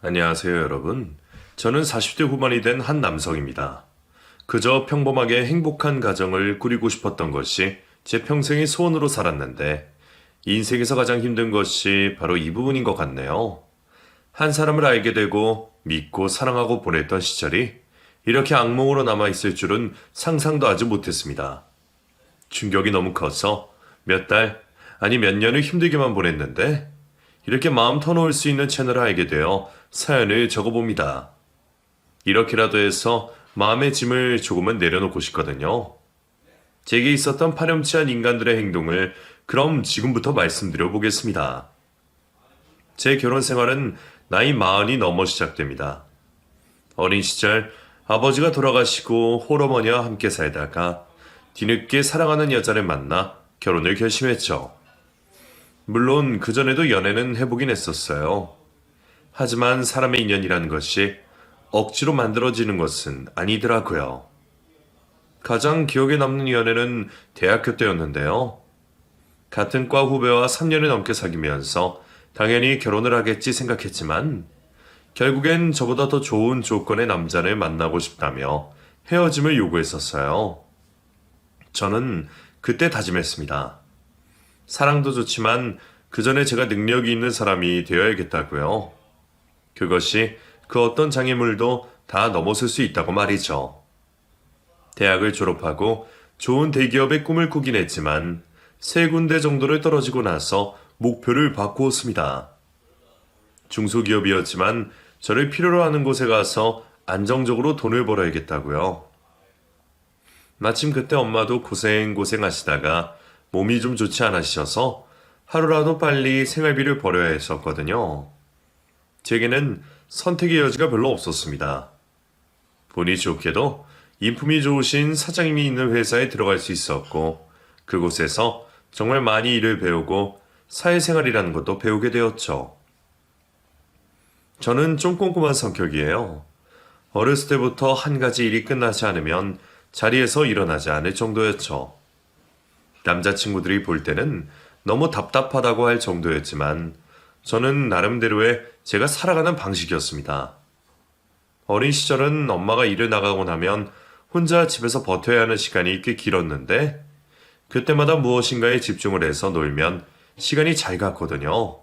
안녕하세요, 여러분. 저는 40대 후반이 된 한 남성입니다. 그저 평범하게 행복한 가정을 꾸리고 싶었던 것이 제 평생의 소원으로 살았는데, 인생에서 가장 힘든 것이 바로 이 부분인 것 같네요. 한 사람을 알게 되고 믿고 사랑하고 보냈던 시절이 이렇게 악몽으로 남아있을 줄은 상상도 하지 못했습니다. 충격이 너무 커서 몇 달, 아니 몇 년을 힘들게만 보냈는데, 이렇게 마음 터놓을 수 있는 채널을 알게 되어 사연을 적어봅니다. 이렇게라도 해서 마음의 짐을 조금은 내려놓고 싶거든요. 제게 있었던 파렴치한 인간들의 행동을 그럼 지금부터 말씀드려 보겠습니다. 제 결혼 생활은 나이 40이 넘어 시작됩니다. 어린 시절 아버지가 돌아가시고 홀어머니와 함께 살다가 뒤늦게 사랑하는 여자를 만나 결혼을 결심했죠. 물론 그전에도 연애는 해보긴 했었어요. 하지만 사람의 인연이라는 것이 억지로 만들어지는 것은 아니더라고요. 가장 기억에 남는 연애는 대학교 때였는데요. 같은 과 후배와 3년을 넘게 사귀면서 당연히 결혼을 하겠지 생각했지만 결국엔 저보다 더 좋은 조건의 남자를 만나고 싶다며 헤어짐을 요구했었어요. 저는 그때 다짐했습니다. 사랑도 좋지만 그 전에 제가 능력이 있는 사람이 되어야겠다고요. 그것이 그 어떤 장애물도 다 넘어설 수 있다고 말이죠. 대학을 졸업하고 좋은 대기업의 꿈을 꾸긴 했지만 세 군데 정도를 떨어지고 나서 목표를 바꾸었습니다. 중소기업이었지만 저를 필요로 하는 곳에 가서 안정적으로 돈을 벌어야겠다고요. 마침 그때 엄마도 고생하시다가 몸이 좀 좋지 않으셔서 하루라도 빨리 생활비를 벌여야 했었거든요. 제게는 선택의 여지가 별로 없었습니다. 보니 좋게도 인품이 좋으신 사장님이 있는 회사에 들어갈 수 있었고 그곳에서 정말 많이 일을 배우고 사회생활이라는 것도 배우게 되었죠. 저는 좀 꼼꼼한 성격이에요. 어렸을 때부터 한 가지 일이 끝나지 않으면 자리에서 일어나지 않을 정도였죠. 남자친구들이 볼 때는 너무 답답하다고 할 정도였지만 저는 나름대로의 제가 살아가는 방식이었습니다. 어린 시절은 엄마가 일을 나가고 나면 혼자 집에서 버텨야 하는 시간이 꽤 길었는데 그때마다 무엇인가에 집중을 해서 놀면 시간이 잘 갔거든요.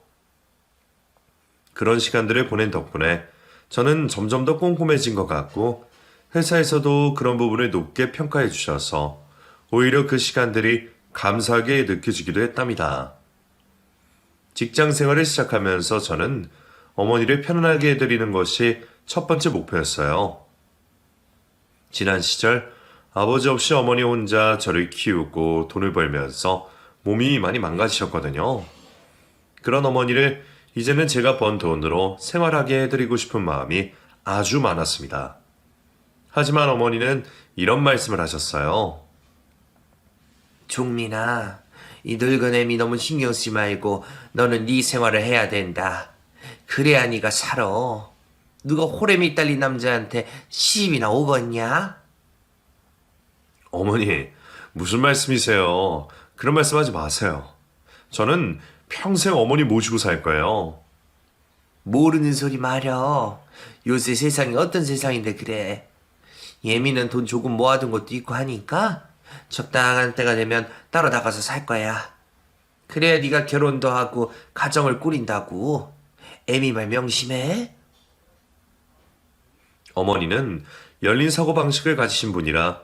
그런 시간들을 보낸 덕분에 저는 점점 더 꼼꼼해진 것 같고 회사에서도 그런 부분을 높게 평가해 주셔서 오히려 그 시간들이 감사하게 느껴지기도 했답니다. 직장 생활을 시작하면서 저는 어머니를 편안하게 해드리는 것이 첫 번째 목표였어요. 지난 시절 아버지 없이 어머니 혼자 저를 키우고 돈을 벌면서 몸이 많이 망가지셨거든요. 그런 어머니를 이제는 제가 번 돈으로 생활하게 해드리고 싶은 마음이 아주 많았습니다. 하지만 어머니는 이런 말씀을 하셨어요. 종민아, 이 늙은 애미 너무 신경 쓰지 말고 너는 네 생활을 해야 된다. 그래야 네가 살아. 누가 호래미 딸린 남자한테 시집이나 오겠냐? 어머니, 무슨 말씀이세요? 그런 말씀하지 마세요. 저는 평생 어머니 모시고 살 거예요. 모르는 소리 말여. 요새 세상이 어떤 세상인데 그래. 예미는 돈 조금 모아둔 것도 있고 하니까 적당한 때가 되면 따로 나가서 살 거야. 그래야 네가 결혼도 하고 가정을 꾸린다고. 애미 말 명심해. 어머니는 열린 사고방식을 가지신 분이라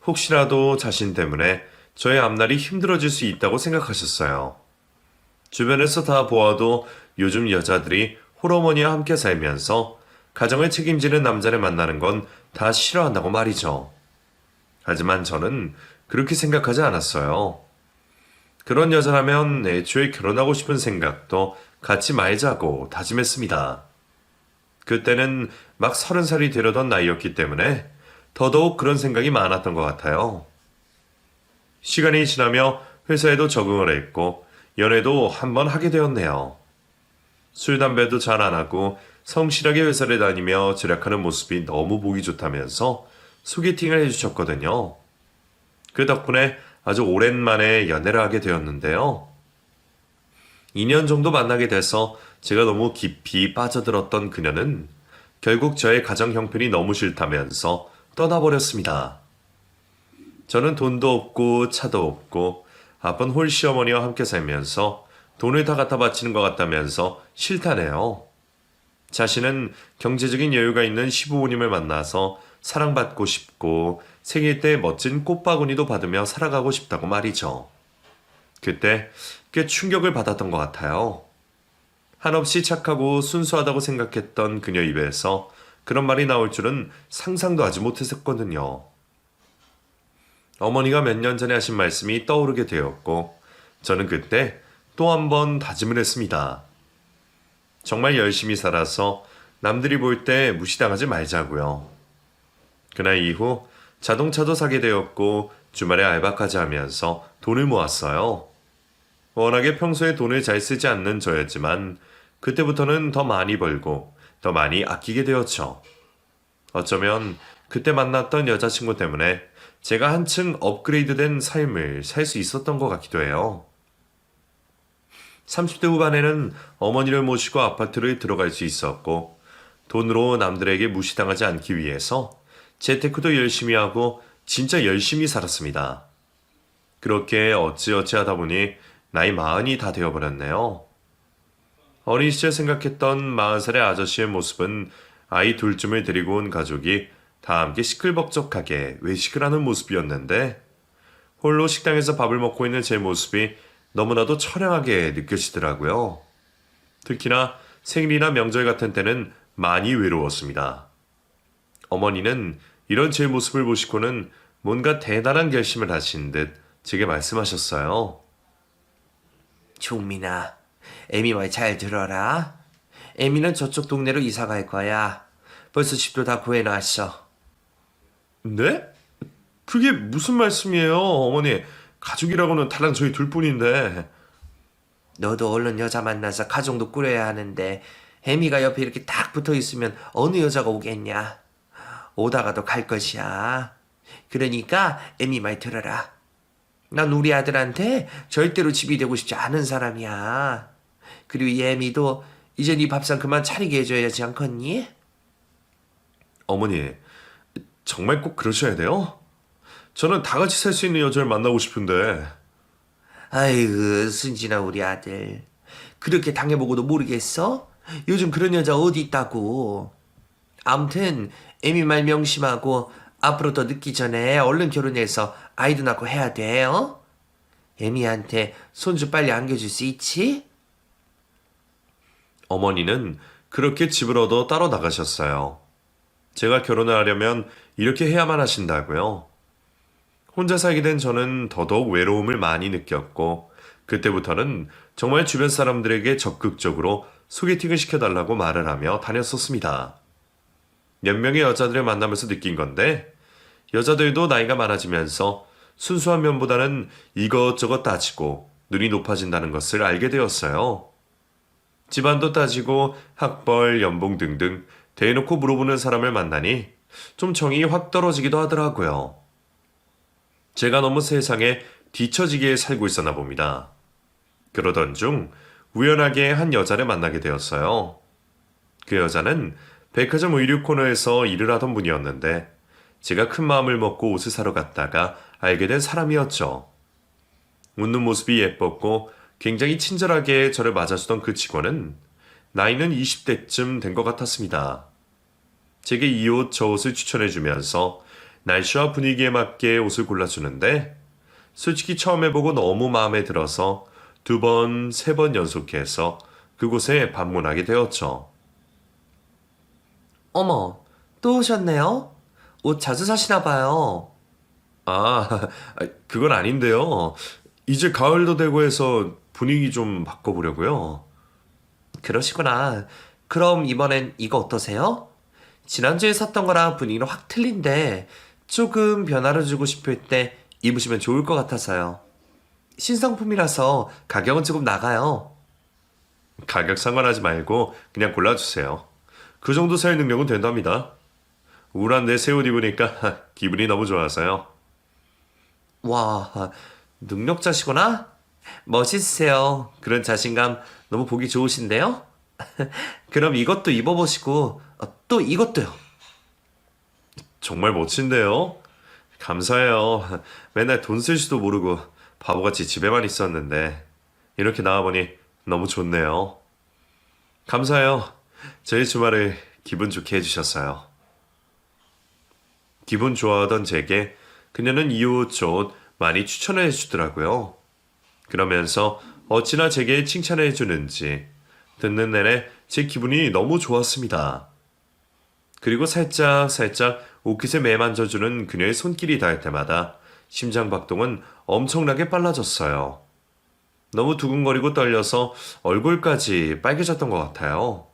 혹시라도 자신 때문에 저의 앞날이 힘들어질 수 있다고 생각하셨어요. 주변에서 다 보아도 요즘 여자들이 홀어머니와 함께 살면서 가정을 책임지는 남자를 만나는 건 다 싫어한다고 말이죠. 하지만 저는 그렇게 생각하지 않았어요. 그런 여자라면 애초에 결혼하고 싶은 생각도 갖지 말자고 다짐했습니다. 그때는 막 30살이 되려던 나이였기 때문에 더더욱 그런 생각이 많았던 것 같아요. 시간이 지나며 회사에도 적응을 했고 연애도 한 번 하게 되었네요. 술, 담배도 잘 안 하고 성실하게 회사를 다니며 절약하는 모습이 너무 보기 좋다면서 소개팅을 해주셨거든요. 그 덕분에 아주 오랜만에 연애를 하게 되었는데요. 2년 정도 만나게 돼서 제가 너무 깊이 빠져들었던 그녀는 결국 저의 가정 형편이 너무 싫다면서 떠나버렸습니다. 저는 돈도 없고 차도 없고 아픈 홀시어머니와 함께 살면서 돈을 다 갖다 바치는 것 같다면서 싫다네요. 자신은 경제적인 여유가 있는 시부모님을 만나서 사랑받고 싶고 생일 때 멋진 꽃바구니도 받으며 살아가고 싶다고 말이죠. 그때 꽤 충격을 받았던 것 같아요. 한없이 착하고 순수하다고 생각했던 그녀 입에서 그런 말이 나올 줄은 상상도 하지 못했었거든요. 어머니가 몇 년 전에 하신 말씀이 떠오르게 되었고 저는 그때 또 한 번 다짐을 했습니다. 정말 열심히 살아서 남들이 볼 때 무시당하지 말자고요. 그날 이후 자동차도 사게 되었고 주말에 알바까지 하면서 돈을 모았어요. 워낙에 평소에 돈을 잘 쓰지 않는 저였지만 그때부터는 더 많이 벌고 더 많이 아끼게 되었죠. 어쩌면 그때 만났던 여자친구 때문에 제가 한층 업그레이드된 삶을 살 수 있었던 것 같기도 해요. 30대 후반에는 어머니를 모시고 아파트를 들어갈 수 있었고 돈으로 남들에게 무시당하지 않기 위해서 재테크도 열심히 하고 진짜 열심히 살았습니다. 그렇게 어찌어찌 하다 보니 나이 40이 다 되어버렸네요. 어린 시절 생각했던 40살의 아저씨의 모습은 아이 둘쯤을 데리고 온 가족이 다 함께 시끌벅적하게 외식을 하는 모습이었는데 홀로 식당에서 밥을 먹고 있는 제 모습이 너무나도 처량하게 느껴지더라고요. 특히나 생일이나 명절 같은 때는 많이 외로웠습니다. 어머니는 이런 제 모습을 보시고는 뭔가 대단한 결심을 하신 듯 제게 말씀하셨어요. 종민아, 애미 말 잘 들어라. 애미는 저쪽 동네로 이사 갈 거야. 벌써 집도 다 구해놨어. 네? 그게 무슨 말씀이에요, 어머니? 가족이라고는 다른 저희 둘뿐인데. 너도 얼른 여자 만나서 가정도 꾸려야 하는데 애미가 옆에 이렇게 딱 붙어 있으면 어느 여자가 오겠냐. 오다가도 갈 것이야. 그러니까 애미 말 들어라. 난 우리 아들한테 절대로 집이 되고 싶지 않은 사람이야. 그리고 이 애미도 이제 네 밥상 그만 차리게 해줘야지 않겠니? 어머니, 정말 꼭 그러셔야 돼요? 저는 다 같이 살 수 있는 여자를 만나고 싶은데. 아이고 순진아 우리 아들. 그렇게 당해보고도 모르겠어? 요즘 그런 여자 어디 있다고. 암튼 애미 말 명심하고 앞으로 더 늦기 전에 얼른 결혼해서 아이도 낳고 해야 돼. 어? 애미한테 손주 빨리 안겨줄 수 있지? 어머니는 그렇게 집을 얻어 따로 나가셨어요. 제가 결혼을 하려면 이렇게 해야만 하신다고요. 혼자 살게 된 저는 더더욱 외로움을 많이 느꼈고 그때부터는 정말 주변 사람들에게 적극적으로 소개팅을 시켜달라고 말을 하며 다녔었습니다. 몇 명의 여자들을 만나면서 느낀 건데 여자들도 나이가 많아지면서 순수한 면보다는 이것저것 따지고 눈이 높아진다는 것을 알게 되었어요. 집안도 따지고 학벌, 연봉 등등 대놓고 물어보는 사람을 만나니 좀 정이 확 떨어지기도 하더라고요. 제가 너무 세상에 뒤처지게 살고 있었나 봅니다. 그러던 중 우연하게 한 여자를 만나게 되었어요. 그 여자는 백화점 의류 코너에서 일을 하던 분이었는데 제가 큰 마음을 먹고 옷을 사러 갔다가 알게 된 사람이었죠. 웃는 모습이 예뻤고 굉장히 친절하게 저를 맞아주던 그 직원은 나이는 20대쯤 된 것 같았습니다. 제게 이 옷 저 옷을 추천해주면서 날씨와 분위기에 맞게 옷을 골라주는데 솔직히 처음 해보고 너무 마음에 들어서 2번, 3번 연속해서 그곳에 방문하게 되었죠. 어머, 또 오셨네요? 옷 자주 사시나 봐요. 아, 그건 아닌데요. 이제 가을도 되고 해서 분위기 좀 바꿔보려고요. 그러시구나. 그럼 이번엔 이거 어떠세요? 지난주에 샀던 거랑 분위기는 확 틀린데 조금 변화를 주고 싶을 때 입으시면 좋을 것 같아서요. 신상품이라서 가격은 조금 나가요. 가격 상관하지 말고 그냥 골라주세요. 그 정도 살 능력은 된답니다. 우울한 내 새 옷 입으니까 기분이 너무 좋아서요. 와, 능력자시구나? 멋있으세요. 그런 자신감 너무 보기 좋으신데요? 그럼 이것도 입어보시고 또 이것도요. 정말 멋진데요? 감사해요. 맨날 돈 쓸지도 모르고 바보같이 집에만 있었는데 이렇게 나와보니 너무 좋네요. 감사해요. 저희 주말을 기분 좋게 해주셨어요. 기분 좋아하던 제게 그녀는 이 옷 저 옷 많이 추천을 해주더라고요. 그러면서 어찌나 제게 칭찬을 해주는지 듣는 내내 제 기분이 너무 좋았습니다. 그리고 살짝 옷깃을 매만져주는 그녀의 손길이 닿을 때마다 심장박동은 엄청나게 빨라졌어요. 너무 두근거리고 떨려서 얼굴까지 빨개졌던 것 같아요.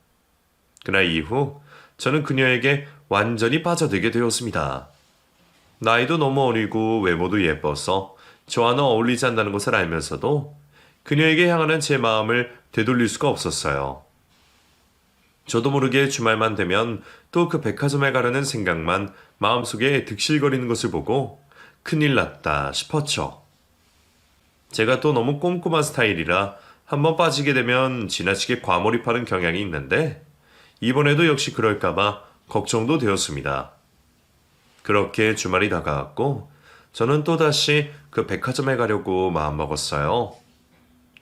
그날 이후 저는 그녀에게 완전히 빠져들게 되었습니다. 나이도 너무 어리고 외모도 예뻐서 저와는 어울리지 않는다는 것을 알면서도 그녀에게 향하는 제 마음을 되돌릴 수가 없었어요. 저도 모르게 주말만 되면 또 그 백화점에 가려는 생각만 마음속에 득실거리는 것을 보고 큰일 났다 싶었죠. 제가 또 너무 꼼꼼한 스타일이라 한번 빠지게 되면 지나치게 과몰입하는 경향이 있는데 이번에도 역시 그럴까봐 걱정도 되었습니다. 그렇게 주말이 다가왔고 저는 또다시 그 백화점에 가려고 마음먹었어요.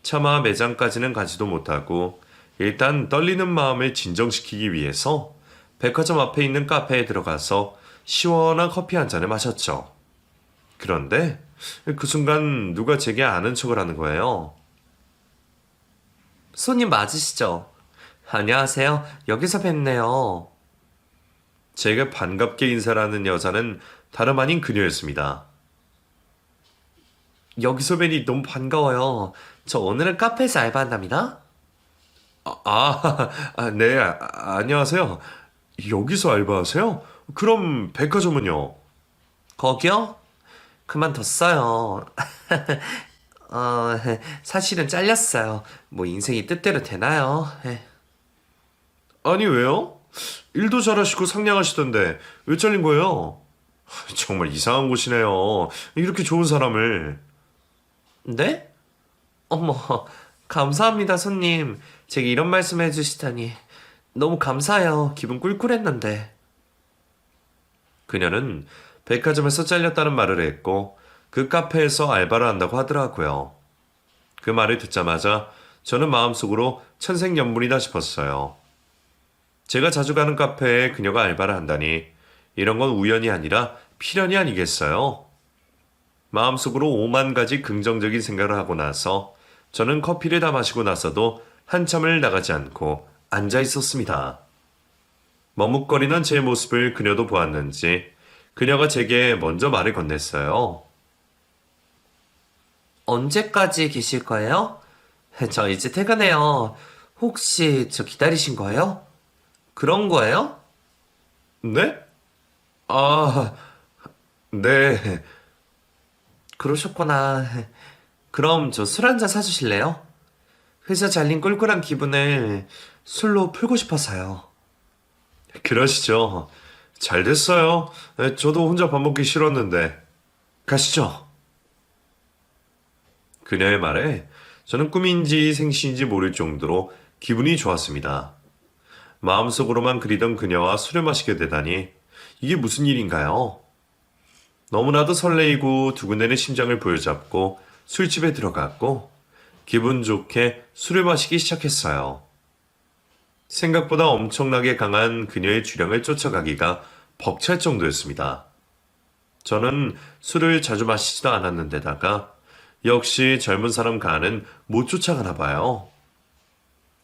차마 매장까지는 가지도 못하고 일단 떨리는 마음을 진정시키기 위해서 백화점 앞에 있는 카페에 들어가서 시원한 커피 한 잔을 마셨죠. 그런데 그 순간 누가 제게 아는 척을 하는 거예요. 손님 맞으시죠? 안녕하세요. 여기서 뵙네요. 제가 반갑게 인사를 하는 여자는 다름 아닌 그녀였습니다. 여기서 뵈니 너무 반가워요. 저 오늘은 카페에서 알바한답니다. 네, 안녕하세요. 여기서 알바하세요? 그럼 백화점은요? 거기요? 그만뒀어요. 어, 사실은 잘렸어요. 뭐 인생이 뜻대로 되나요? 아니, 왜요? 일도 잘하시고 상냥하시던데 왜 잘린 거예요? 정말 이상한 곳이네요. 이렇게 좋은 사람을. 네? 어머, 감사합니다, 손님. 제게 이런 말씀 해주시다니. 너무 감사해요. 기분 꿀꿀했는데. 그녀는 백화점에서 잘렸다는 말을 했고 그 카페에서 알바를 한다고 하더라고요. 그 말을 듣자마자 저는 마음속으로 천생연분이다 싶었어요. 제가 자주 가는 카페에 그녀가 알바를 한다니 이런 건 우연이 아니라 필연이 아니겠어요? 마음속으로 오만 가지 긍정적인 생각을 하고 나서 저는 커피를 다 마시고 나서도 한참을 나가지 않고 앉아 있었습니다. 머뭇거리는 제 모습을 그녀도 보았는지 그녀가 제게 먼저 말을 건넸어요. 언제까지 계실 거예요? 저 이제 퇴근해요. 혹시 저 기다리신 거예요? 그런 거예요? 네? 아, 네. 그러셨구나. 그럼 저 술 한잔 사주실래요? 회사 잘린 꿀꿀한 기분을 술로 풀고 싶어서요. 그러시죠. 잘 됐어요. 저도 혼자 밥 먹기 싫었는데. 가시죠. 그녀의 말에 저는 꿈인지 생시인지 모를 정도로 기분이 좋았습니다. 마음속으로만 그리던 그녀와 술을 마시게 되다니 이게 무슨 일인가요? 너무나도 설레이고 두근대는 심장을 부여잡고 술집에 들어갔고 기분 좋게 술을 마시기 시작했어요. 생각보다 엄청나게 강한 그녀의 주량을 쫓아가기가 벅찰 정도였습니다. 저는 술을 자주 마시지도 않았는데다가 역시 젊은 사람 간은 못 쫓아가나 봐요.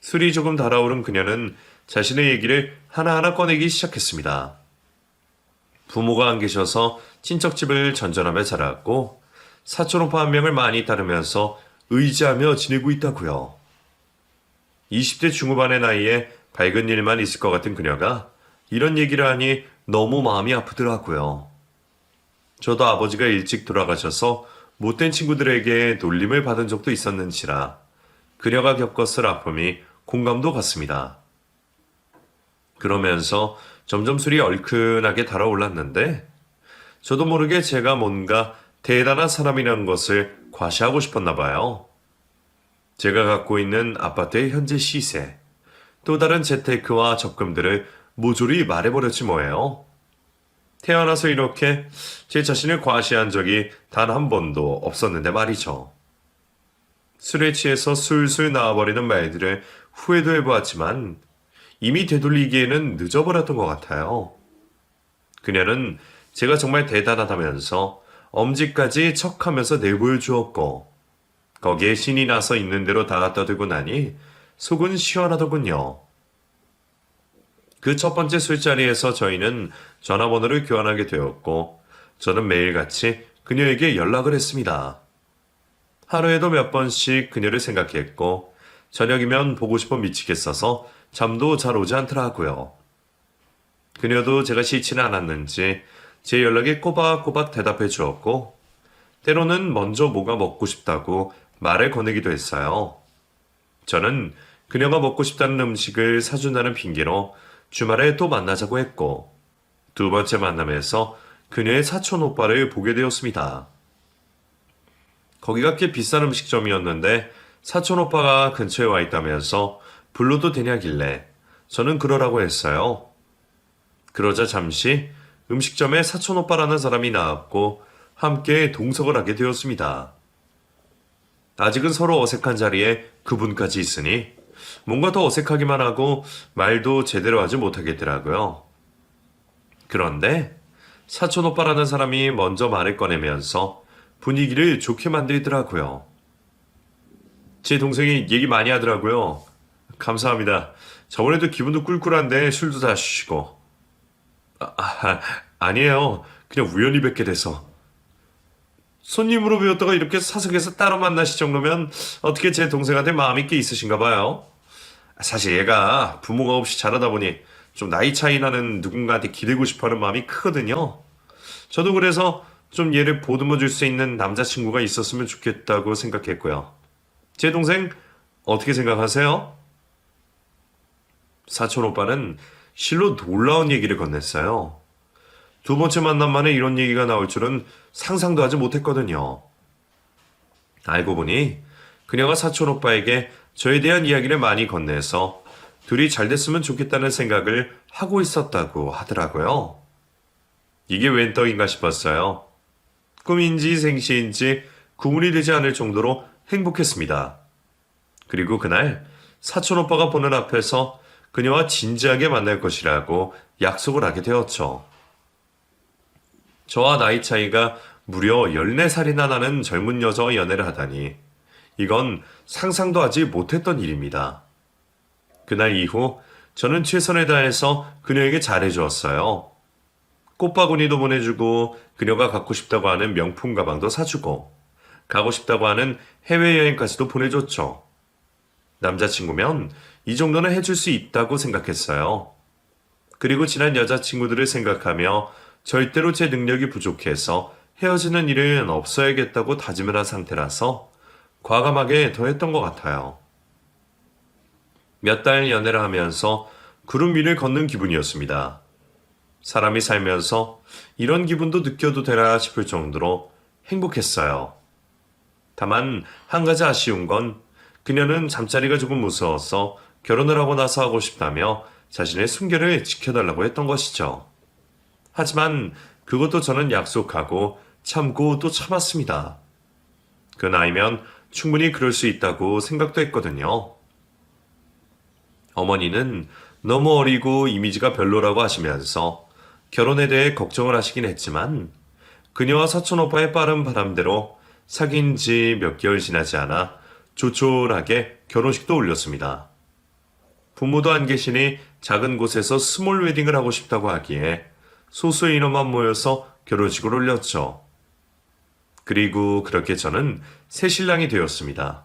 술이 조금 달아오른 그녀는 자신의 얘기를 하나하나 꺼내기 시작했습니다. 부모가 안 계셔서 친척집을 전전하며 자랐고 사촌 오빠 한 명을 많이 따르면서 의지하며 지내고 있다고요. 20대 중후반의 나이에 밝은 일만 있을 것 같은 그녀가 이런 얘기를 하니 너무 마음이 아프더라고요. 저도 아버지가 일찍 돌아가셔서 못된 친구들에게 놀림을 받은 적도 있었는지라 그녀가 겪었을 아픔이 공감도 갔습니다. 그러면서 점점 술이 얼큰하게 달아올랐는데 저도 모르게 제가 뭔가 대단한 사람이라는 것을 과시하고 싶었나 봐요. 제가 갖고 있는 아파트의 현재 시세, 또 다른 재테크와 적금들을 모조리 말해버렸지 뭐예요. 태어나서 이렇게 제 자신을 과시한 적이 단 한 번도 없었는데 말이죠. 술에 취해서 술술 나와버리는 말들을 후회도 해보았지만 이미 되돌리기에는 늦어버렸던 것 같아요. 그녀는 제가 정말 대단하다면서 엄지까지 척하면서 내보여 주었고 거기에 신이 나서 있는 대로 다 떠들고 나니 속은 시원하더군요. 그 첫 번째 술자리에서 저희는 전화번호를 교환하게 되었고 저는 매일같이 그녀에게 연락을 했습니다. 하루에도 몇 번씩 그녀를 생각했고 저녁이면 보고 싶어 미치겠어서 잠도 잘 오지 않더라고요. 그녀도 제가 싫지는 않았는지 제 연락에 꼬박꼬박 대답해 주었고 때로는 먼저 뭐가 먹고 싶다고 말을 거내기도 했어요. 저는 그녀가 먹고 싶다는 음식을 사준다는 핑계로 주말에 또 만나자고 했고 두 번째 만남에서 그녀의 사촌 오빠를 보게 되었습니다. 거기가 꽤 비싼 음식점이었는데 사촌 오빠가 근처에 와 있다면서 불러도 되냐길래 저는 그러라고 했어요. 그러자 잠시 음식점에 사촌 오빠라는 사람이 나왔고 함께 동석을 하게 되었습니다. 아직은 서로 어색한 자리에 그분까지 있으니 뭔가 더 어색하기만 하고 말도 제대로 하지 못하겠더라고요. 그런데 사촌 오빠라는 사람이 먼저 말을 꺼내면서 분위기를 좋게 만들더라고요. 제 동생이 얘기 많이 하더라고요. 감사합니다. 저번에도 기분도 꿀꿀한데 술도 다 쉬시고. 아니에요. 그냥 우연히 뵙게 돼서. 손님으로 배웠다가 이렇게 사석에서 따로 만나실 정도면 어떻게 제 동생한테 마음이 꽤 있으신가 봐요. 사실 얘가 부모가 없이 자라다 보니 좀 나이 차이 나는 누군가한테 기대고 싶어하는 마음이 크거든요. 저도 그래서 좀 얘를 보듬어 줄 수 있는 남자친구가 있었으면 좋겠다고 생각했고요. 제 동생 어떻게 생각하세요? 사촌 오빠는 실로 놀라운 얘기를 건넸어요. 두 번째 만남 만에 이런 얘기가 나올 줄은 상상도 하지 못했거든요. 알고 보니 그녀가 사촌 오빠에게 저에 대한 이야기를 많이 건네서 둘이 잘 됐으면 좋겠다는 생각을 하고 있었다고 하더라고요. 이게 웬 떡인가 싶었어요. 꿈인지 생시인지 구분이 되지 않을 정도로 행복했습니다. 그리고 그날 사촌 오빠가 보는 앞에서 그녀와 진지하게 만날 것이라고 약속을 하게 되었죠. 저와 나이 차이가 무려 14살이나 나는 젊은 여자와 연애를 하다니 이건 상상도 하지 못했던 일입니다. 그날 이후 저는 최선을 다해서 그녀에게 잘해주었어요. 꽃바구니도 보내주고 그녀가 갖고 싶다고 하는 명품 가방도 사주고 가고 싶다고 하는 해외여행까지도 보내줬죠. 남자친구면 이 정도는 해줄 수 있다고 생각했어요. 그리고 지난 여자친구들을 생각하며 절대로 제 능력이 부족해서 헤어지는 일은 없어야겠다고 다짐을 한 상태라서 과감하게 더했던 것 같아요. 몇 달 연애를 하면서 구름 위를 걷는 기분이었습니다. 사람이 살면서 이런 기분도 느껴도 되나 싶을 정도로 행복했어요. 다만 한 가지 아쉬운 건 그녀는 잠자리가 조금 무서워서 결혼을 하고 나서 하고 싶다며 자신의 순결을 지켜달라고 했던 것이죠. 하지만 그것도 저는 약속하고 참고 또 참았습니다. 그 나이면 충분히 그럴 수 있다고 생각도 했거든요. 어머니는 너무 어리고 이미지가 별로라고 하시면서 결혼에 대해 걱정을 하시긴 했지만 그녀와 사촌 오빠의 빠른 바람대로 사귄 지 몇 개월 지나지 않아 조촐하게 결혼식도 올렸습니다. 부모도 안 계시니 작은 곳에서 스몰 웨딩을 하고 싶다고 하기에 소수의 인원만 모여서 결혼식을 올렸죠. 그리고 그렇게 저는 새 신랑이 되었습니다.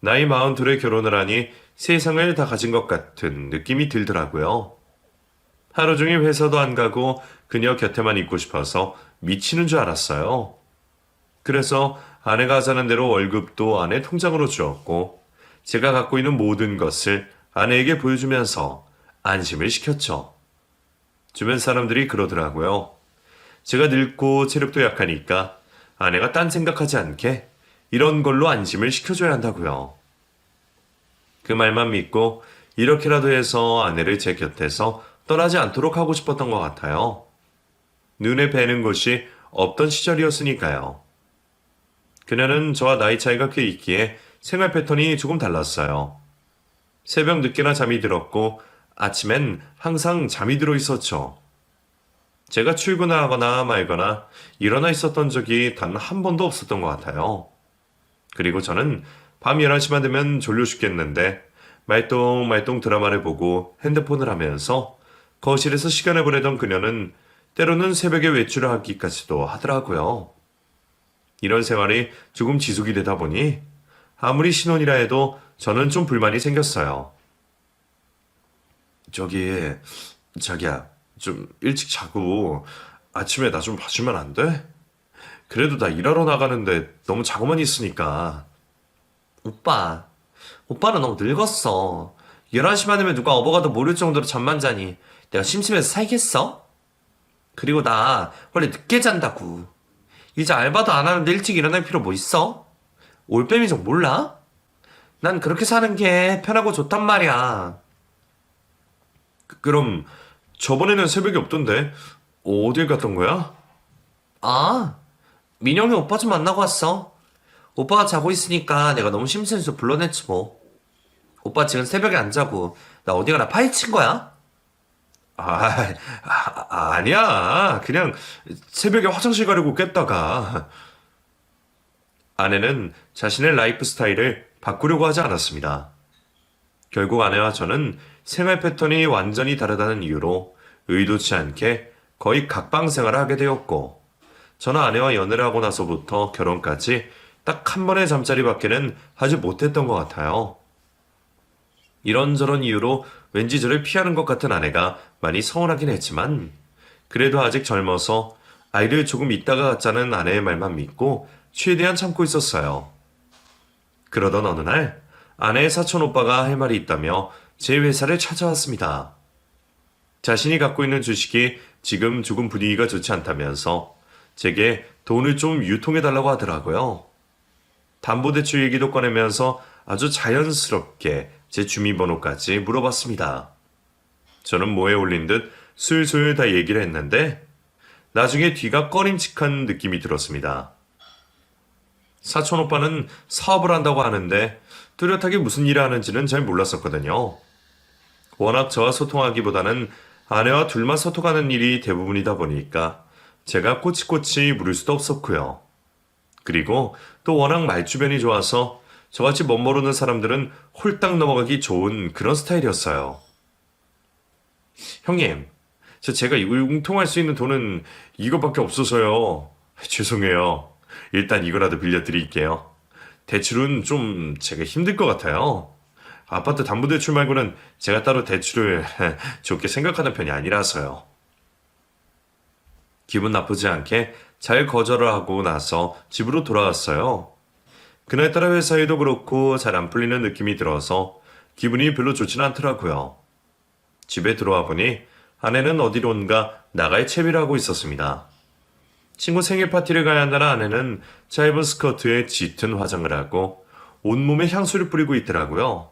나이 42에 결혼을 하니 세상을 다 가진 것 같은 느낌이 들더라고요. 하루 종일 회사도 안 가고 그녀 곁에만 있고 싶어서 미치는 줄 알았어요. 그래서 아내가 하자는 대로 월급도 아내 통장으로 주었고 제가 갖고 있는 모든 것을 아내에게 보여주면서 안심을 시켰죠. 주변 사람들이 그러더라고요. 제가 늙고 체력도 약하니까 아내가 딴 생각하지 않게 이런 걸로 안심을 시켜줘야 한다고요. 그 말만 믿고 이렇게라도 해서 아내를 제 곁에서 떠나지 않도록 하고 싶었던 것 같아요. 눈에 뵈는 곳이 없던 시절이었으니까요. 그녀는 저와 나이 차이가 꽤 있기에 생활 패턴이 조금 달랐어요. 새벽 늦게나 잠이 들었고 아침엔 항상 잠이 들어 있었죠. 제가 출근하거나 말거나 일어나 있었던 적이 단 한 번도 없었던 것 같아요. 그리고 저는 밤 11시만 되면 졸려 죽겠는데 말똥말똥 드라마를 보고 핸드폰을 하면서 거실에서 시간을 보내던 그녀는 때로는 새벽에 외출을 하기까지도 하더라고요. 이런 생활이 조금 지속이 되다 보니 아무리 신혼이라 해도 저는 좀 불만이 생겼어요. 자기야, 좀 일찍 자고 아침에 나 좀 봐주면 안 돼? 그래도 나 일하러 나가는데 너무 자고만 있으니까. 오빠는 너무 늙었어. 11시만 되면 누가 업어가도 모를 정도로 잠만 자니 내가 심심해서 살겠어? 그리고 나 원래 늦게 잔다고. 이제 알바도 안 하는데 일찍 일어날 필요 뭐 있어? 올빼미 좀 몰라? 난 그렇게 사는 게 편하고 좋단 말이야. 그럼 저번에는 새벽에 없던데 어딜 갔던 거야? 아, 민영이 오빠 좀 만나고 왔어. 오빠가 자고 있으니까 내가 너무 심심해서 불러냈지 뭐. 오빠 지금 새벽에 안 자고 나 어디 가나 파헤친 거야? 아니야. 그냥 새벽에 화장실 가려고 깼다가. 아내는 자신의 라이프 스타일을 바꾸려고 하지 않았습니다. 결국 아내와 저는 생활 패턴이 완전히 다르다는 이유로 의도치 않게 거의 각방 생활을 하게 되었고, 저는 아내와 연애를 하고 나서부터 결혼까지 딱 한 번의 잠자리밖에는 하지 못했던 것 같아요. 이런저런 이유로 왠지 저를 피하는 것 같은 아내가 많이 서운하긴 했지만, 그래도 아직 젊어서 아이를 조금 있다가 갖자는 아내의 말만 믿고 최대한 참고 있었어요. 그러던 어느 날 아내의 사촌 오빠가 할 말이 있다며 제 회사를 찾아왔습니다. 자신이 갖고 있는 주식이 지금 조금 분위기가 좋지 않다면서 제게 돈을 좀 유통해달라고 하더라고요. 담보대출 얘기도 꺼내면서 아주 자연스럽게 제 주민번호까지 물어봤습니다. 저는 뭐에 올린 듯 술술 다 얘기를 했는데 나중에 뒤가 꺼림칙한 느낌이 들었습니다. 사촌 오빠는 사업을 한다고 하는데 뚜렷하게 무슨 일을 하는지는 잘 몰랐었거든요. 워낙 저와 소통하기보다는 아내와 둘만 소통하는 일이 대부분이다 보니까 제가 꼬치꼬치 물을 수도 없었고요. 그리고 또 워낙 말주변이 좋아서 저같이 멋모르는 사람들은 홀딱 넘어가기 좋은 그런 스타일이었어요. 형님, 제가 융통할 수 있는 돈은 이것밖에 없어서요. 죄송해요. 일단 이거라도 빌려드릴게요. 대출은 좀 제가 힘들 것 같아요. 아파트 담보대출 말고는 제가 따로 대출을 좋게 생각하는 편이 아니라서요. 기분 나쁘지 않게 잘 거절을 하고 나서 집으로 돌아왔어요. 그날따라 회사에도 그렇고 잘 안 풀리는 느낌이 들어서 기분이 별로 좋지는 않더라고요. 집에 들어와 보니 아내는 어디론가 나갈 채비를 하고 있었습니다. 친구 생일 파티를 가야 한다는 아내는 짧은 스커트에 짙은 화장을 하고 온몸에 향수를 뿌리고 있더라고요.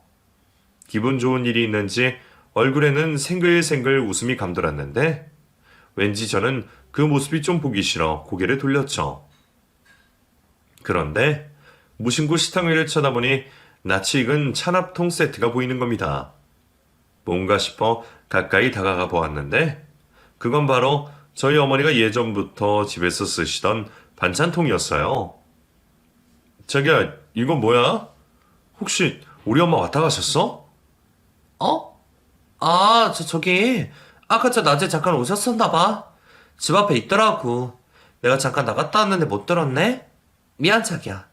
기분 좋은 일이 있는지 얼굴에는 생글생글 웃음이 감돌았는데 왠지 저는 그 모습이 좀 보기 싫어 고개를 돌렸죠. 그런데 무심코 식탁 위를 쳐다보니 낯이 익은 찬압통 세트가 보이는 겁니다. 뭔가 싶어 가까이 다가가 보았는데 그건 바로 저희 어머니가 예전부터 집에서 쓰시던 반찬통이었어요. 자기야, 이건 뭐야? 혹시 우리 엄마 왔다 가셨어? 어? 저기 아까 낮에 잠깐 오셨었나 봐. 집 앞에 있더라고. 내가 잠깐 나갔다 왔는데 못 들었네? 미안 자기야.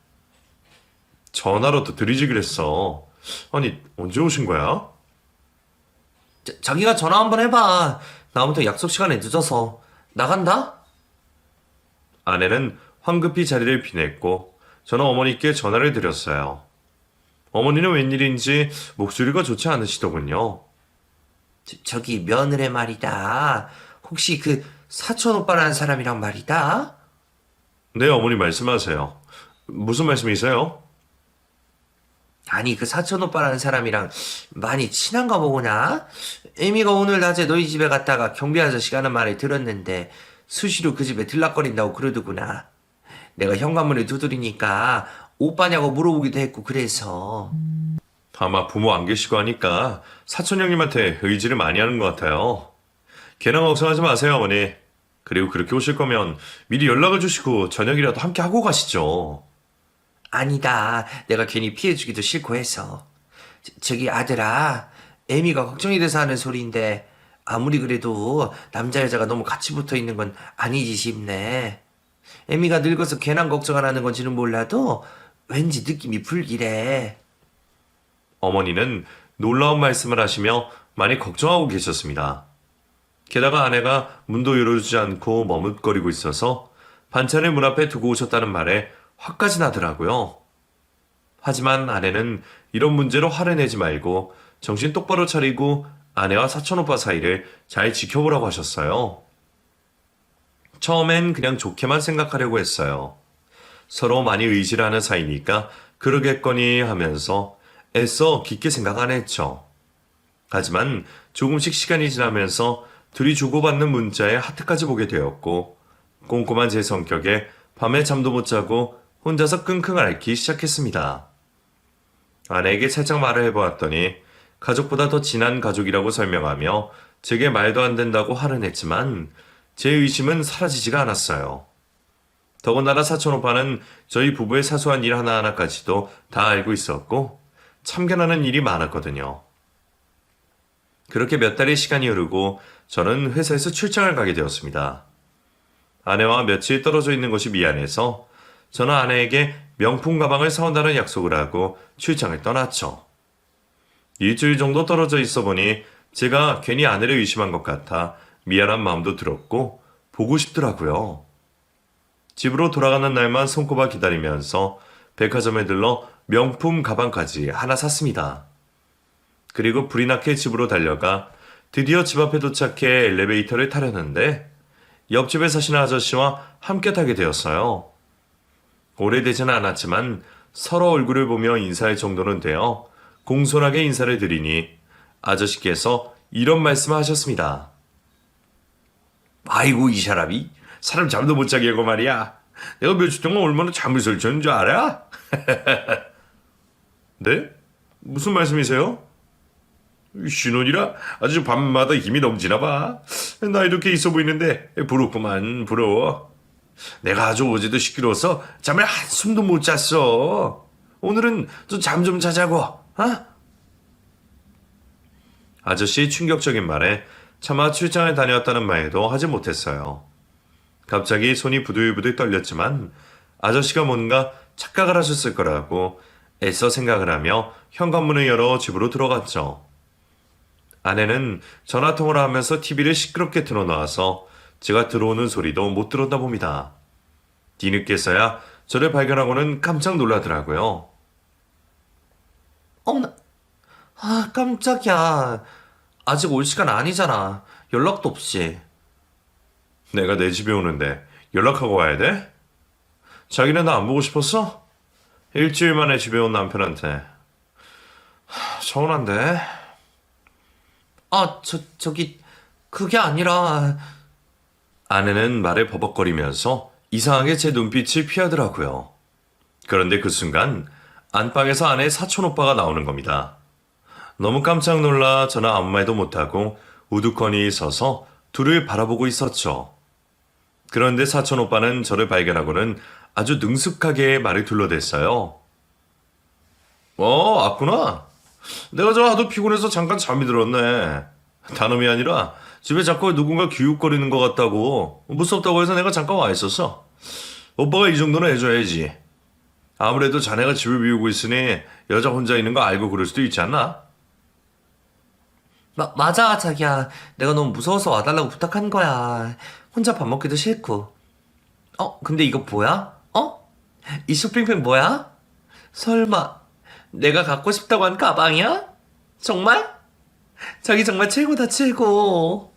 전화로 또 드리지 그랬어. 아니, 언제 오신 거야? 자기가 전화 한번 해봐. 나 아무튼 약속 시간에 늦어서 나간다? 아내는 황급히 자리를 비냈고 저는 어머니께 전화를 드렸어요. 어머니는 웬일인지 목소리가 좋지 않으시더군요. 저기 며느리 말이다. 혹시 그 사촌 오빠라는 사람이랑 말이다? 네, 어머니 말씀하세요. 무슨 말씀이세요? 아니, 그 사촌 오빠라는 사람이랑 많이 친한가 보구나? 에미가 오늘 낮에 너희 집에 갔다가 경비 아저씨가 하는 말을 들었는데 수시로 그 집에 들락거린다고 그러더구나. 내가 현관문을 두드리니까 오빠냐고 물어보기도 했고 그래서. 아마 부모 안 계시고 하니까 사촌 형님한테 의지를 많이 하는 것 같아요. 걔랑 걱정하지 마세요, 어머니. 그리고 그렇게 오실 거면 미리 연락을 주시고 저녁이라도 함께 하고 가시죠. 아니다. 내가 괜히 피해주기도 싫고 해서. 저기 아들아, 에미가 걱정이 돼서 하는 소리인데 아무리 그래도 남자 여자가 너무 같이 붙어 있는 건 아니지 싶네. 에미가 늙어서 괜한 걱정 안 하는 건지는 몰라도 왠지 느낌이 불길해. 어머니는 놀라운 말씀을 하시며 많이 걱정하고 계셨습니다. 게다가 아내가 문도 열어주지 않고 머뭇거리고 있어서 반찬을 문 앞에 두고 오셨다는 말에 화까지 나더라고요. 하지만 아내는 이런 문제로 화를 내지 말고 정신 똑바로 차리고 아내와 사촌오빠 사이를 잘 지켜보라고 하셨어요. 처음엔 그냥 좋게만 생각하려고 했어요. 서로 많이 의지를 하는 사이니까 그러겠거니 하면서 애써 깊게 생각 안 했죠. 하지만 조금씩 시간이 지나면서 둘이 주고받는 문자에 하트까지 보게 되었고 꼼꼼한 제 성격에 밤에 잠도 못 자고 혼자서 끙끙 앓기 시작했습니다. 아내에게 살짝 말을 해보았더니 가족보다 더 진한 가족이라고 설명하며 제게 말도 안 된다고 화를 냈지만 제 의심은 사라지지가 않았어요. 더군다나 사촌오빠는 저희 부부의 사소한 일 하나하나까지도 다 알고 있었고 참견하는 일이 많았거든요. 그렇게 몇 달의 시간이 흐르고 저는 회사에서 출장을 가게 되었습니다. 아내와 며칠 떨어져 있는 것이 미안해서 저는 아내에게 명품 가방을 사온다는 약속을 하고 출장을 떠났죠. 일주일 정도 떨어져 있어 보니 제가 괜히 아내를 의심한 것 같아 미안한 마음도 들었고 보고 싶더라고요. 집으로 돌아가는 날만 손꼽아 기다리면서 백화점에 들러 명품 가방까지 하나 샀습니다. 그리고 불이 나게 집으로 달려가 드디어 집 앞에 도착해 엘리베이터를 타려는데 옆집에 사시는 아저씨와 함께 타게 되었어요. 오래되지는 않았지만 서로 얼굴을 보며 인사할 정도는 되어 공손하게 인사를 드리니 아저씨께서 이런 말씀을 하셨습니다. 아이고, 이 사람이 사람 잠도 못 자게 하고 말이야. 내가 며칠 동안 얼마나 잠을 설쳤는 줄 알아? 네? 무슨 말씀이세요? 신혼이라 아주 밤마다 힘이 넘치나 봐. 나 이렇게 있어 보이는데 부럽구만, 부러워. 내가 아주 어제도 시끄러워서 잠을 한숨도 못 잤어. 오늘은 좀 잠 좀 자자고, 어? 아저씨의 충격적인 말에 차마 출장을 다녀왔다는 말도 하지 못했어요. 갑자기 손이 부들부들 떨렸지만 아저씨가 뭔가 착각을 하셨을 거라고 애써 생각을 하며 현관문을 열어 집으로 들어갔죠. 아내는 전화통화를 하면서 TV를 시끄럽게 틀어놓아서 제가 들어오는 소리도 못 들었나 봅니다. 뒤늦게서야 저를 발견하고는 깜짝 놀라더라고요. 어머나, 아, 깜짝이야. 아직 올 시간 아니잖아. 연락도 없이. 내가 내 집에 오는데 연락하고 와야 돼? 자기는 나 안 보고 싶었어? 일주일 만에 집에 온 남편한테. 서운한데? 아, 저기, 그게 아니라. 아내는 말을 버벅거리면서 이상하게 제 눈빛을 피하더라고요. 그런데 그 순간 안방에서 아내의 사촌오빠가 나오는 겁니다. 너무 깜짝 놀라 저는 아무 말도 못하고 우두커니 서서 둘을 바라보고 있었죠. 그런데 사촌오빠는 저를 발견하고는 아주 능숙하게 말을 둘러댔어요. 왔구나. 내가 저 하도 피곤해서 잠깐 잠이 들었네. 다름이 아니라 집에 자꾸 누군가 기웃거리는 것 같다고 무섭다고 해서 내가 잠깐 와 있었어. 오빠가 이 정도는 해줘야지. 아무래도 자네가 집을 비우고 있으니 여자 혼자 있는 거 알고 그럴 수도 있지 않나? 맞아, 자기야. 내가 너무 무서워서 와달라고 부탁한 거야. 혼자 밥 먹기도 싫고. 근데 이거 뭐야? 이 쇼핑백 뭐야? 설마 내가 갖고 싶다고 한 가방이야? 정말? 자기 정말 최고다, 최고.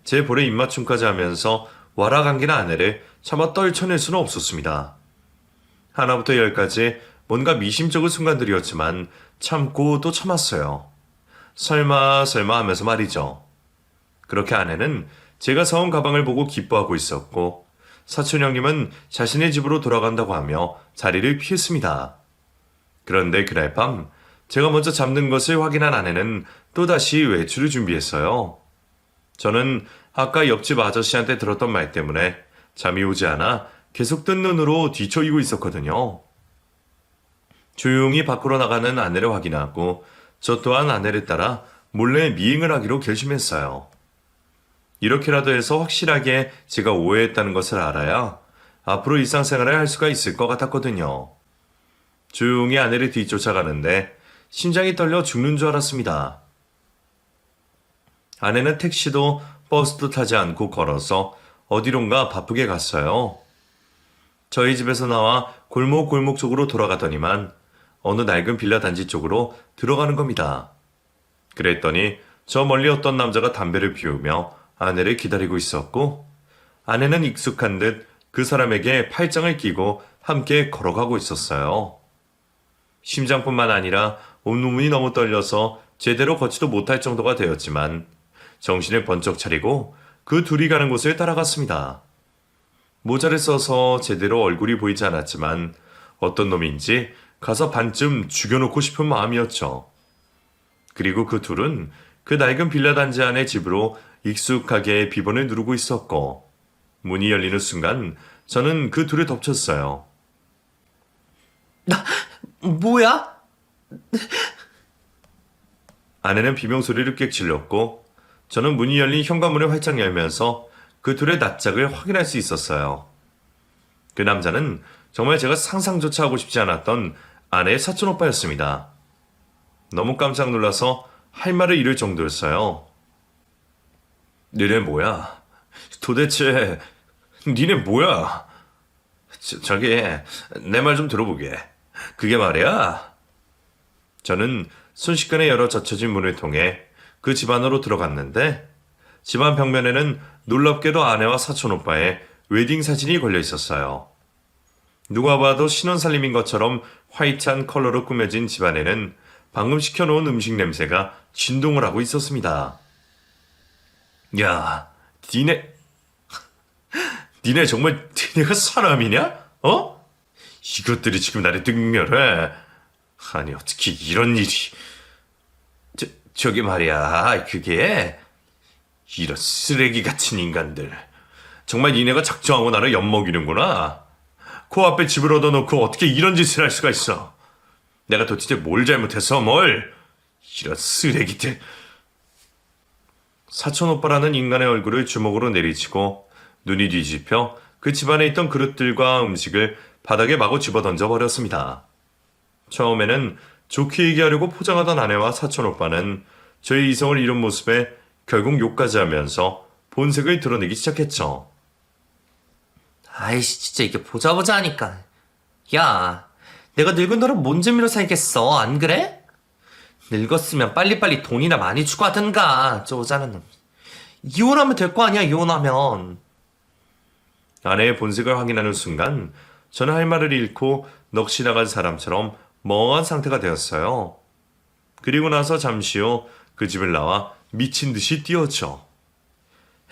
제 볼에 입맞춤까지 하면서 와라 감기는 아내를 차마 떨쳐낼 수는 없었습니다. 하나부터 열까지 뭔가 미심쩍은 순간들이었지만 참고 또 참았어요. 설마 하면서 말이죠. 그렇게 아내는 제가 사온 가방을 보고 기뻐하고 있었고 사촌 형님은 자신의 집으로 돌아간다고 하며 자리를 피했습니다. 그런데 그날 밤 제가 먼저 잠든 것을 확인한 아내는 또다시 외출을 준비했어요. 저는 아까 옆집 아저씨한테 들었던 말 때문에 잠이 오지 않아 계속 뜬 눈으로 뒤척이고 있었거든요. 조용히 밖으로 나가는 아내를 확인하고 저 또한 아내를 따라 몰래 미행을 하기로 결심했어요. 이렇게라도 해서 확실하게 제가 오해했다는 것을 알아야 앞으로 일상생활을 할 수가 있을 것 같았거든요. 조용히 아내를 뒤쫓아가는데 심장이 떨려 죽는 줄 알았습니다. 아내는 택시도 버스도 타지 않고 걸어서 어디론가 바쁘게 갔어요. 저희 집에서 나와 골목 쪽으로 돌아가더니만 어느 낡은 빌라 단지 쪽으로 들어가는 겁니다. 그랬더니 저 멀리 어떤 남자가 담배를 피우며 아내를 기다리고 있었고 아내는 익숙한 듯 그 사람에게 팔짱을 끼고 함께 걸어가고 있었어요. 심장뿐만 아니라 온몸이 너무 떨려서 제대로 걷지도 못할 정도가 되었지만 정신을 번쩍 차리고 그 둘이 가는 곳을 따라갔습니다. 모자를 써서 제대로 얼굴이 보이지 않았지만 어떤 놈인지 가서 반쯤 죽여놓고 싶은 마음이었죠. 그리고 그 둘은 그 낡은 빌라 단지 안의 집으로 익숙하게 비번을 누르고 있었고 문이 열리는 순간 저는 그 둘을 덮쳤어요. 뭐야? 아내는 비명소리를 꽥 질렀고 저는 문이 열린 현관문을 활짝 열면서 그 둘의 낯짝을 확인할 수 있었어요. 그 남자는 정말 제가 상상조차 하고 싶지 않았던 아내의 사촌 오빠였습니다. 너무 깜짝 놀라서 할 말을 잃을 정도였어요. 니네 뭐야? 도대체 니네 뭐야? 저기 내 말 좀 들어보게. 그게 말이야. 저는 순식간에 열어 젖혀진 문을 통해 그 집 안으로 들어갔는데 집안 벽면에는 놀랍게도 아내와 사촌 오빠의 웨딩 사진이 걸려 있었어요. 누가 봐도 신혼살림인 것처럼 화이트한 컬러로 꾸며진 집안에는 방금 시켜놓은 음식 냄새가 진동을 하고 있었습니다. 야, 니네 정말 니네가 사람이냐? 어? 이것들이 지금 나를 능멸해. 아니 어떻게 이런 일이. 저기 말이야, 그게 이런 쓰레기 같은 인간들. 정말 니네가 작정하고 나를 엿먹이는구나. 코앞에 집을 얻어놓고 어떻게 이런 짓을 할 수가 있어. 내가 도대체 뭘 잘못해서 뭘. 이런 쓰레기들. 사촌 오빠라는 인간의 얼굴을 주먹으로 내리치고 눈이 뒤집혀 그 집안에 있던 그릇들과 음식을 바닥에 마구 집어던져 버렸습니다. 처음에는 좋게 얘기하려고 포장하던 아내와 사촌 오빠는 저의 이성을 잃은 모습에 결국 욕까지 하면서 본색을 드러내기 시작했죠. 아이씨, 진짜 이게 보자 하니까. 야, 내가 늙은 너를 뭔 재미로 살겠어, 안 그래? 늙었으면 빨리빨리 돈이나 많이 추구하든가, 저 오자는 놈. 이혼하면 될 거 아니야, 이혼하면. 아내의 본색을 확인하는 순간 저는 할 말을 잃고 넋이 나간 사람처럼 멍한 상태가 되었어요. 그리고 나서 잠시 후 그 집을 나와 미친 듯이 뛰었죠.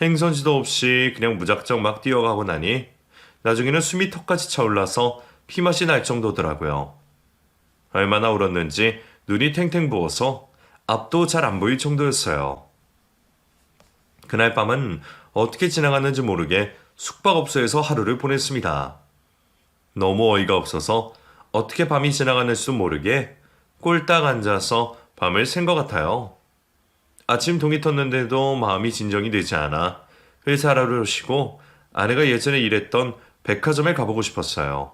행선지도 없이 그냥 무작정 막 뛰어가고 나니 나중에는 숨이 턱까지 차올라서 피맛이 날 정도더라고요. 얼마나 울었는지 눈이 탱탱 부어서 앞도 잘 안 보일 정도였어요. 그날 밤은 어떻게 지나갔는지 모르게 숙박업소에서 하루를 보냈습니다. 너무 어이가 없어서 어떻게 밤이 지나갔는지도 모르게 꼴딱 앉아서 밤을 샌 것 같아요. 아침 동이 텄는데도 마음이 진정이 되지 않아 회사 하루를 쉬고 아내가 예전에 일했던 백화점에 가보고 싶었어요.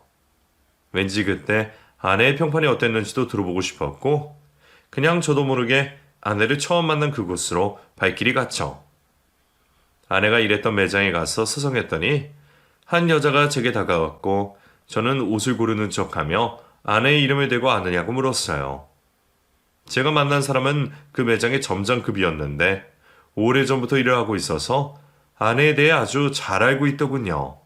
왠지 그때 아내의 평판이 어땠는지도 들어보고 싶었고 그냥 저도 모르게 아내를 처음 만난 그곳으로 발길이 갔죠. 아내가 일했던 매장에 가서 서성했더니 한 여자가 제게 다가왔고 저는 옷을 고르는 척하며 아내의 이름을 대고 아느냐고 물었어요. 제가 만난 사람은 그 매장의 점장급이었는데 오래전부터 일을 하고 있어서 아내에 대해 아주 잘 알고 있더군요.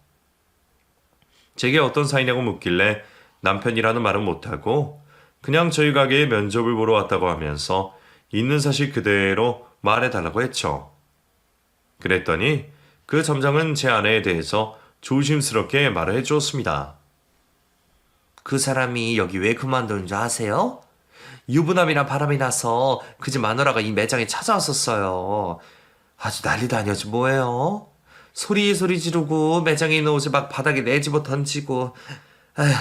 제게 어떤 사이냐고 묻길래 남편이라는 말은 못하고 그냥 저희 가게에 면접을 보러 왔다고 하면서 있는 사실 그대로 말해달라고 했죠. 그랬더니 그 점장은 제 아내에 대해서 조심스럽게 말을 해주었습니다. 그 사람이 여기 왜 그만두는 줄 아세요? 유부남이랑 바람이 나서 그 집 마누라가 이 매장에 찾아왔었어요. 아주 난리도 아니었지 뭐예요? 소리 지르고 매장에 있는 옷을 막 바닥에 내집어 던지고 아휴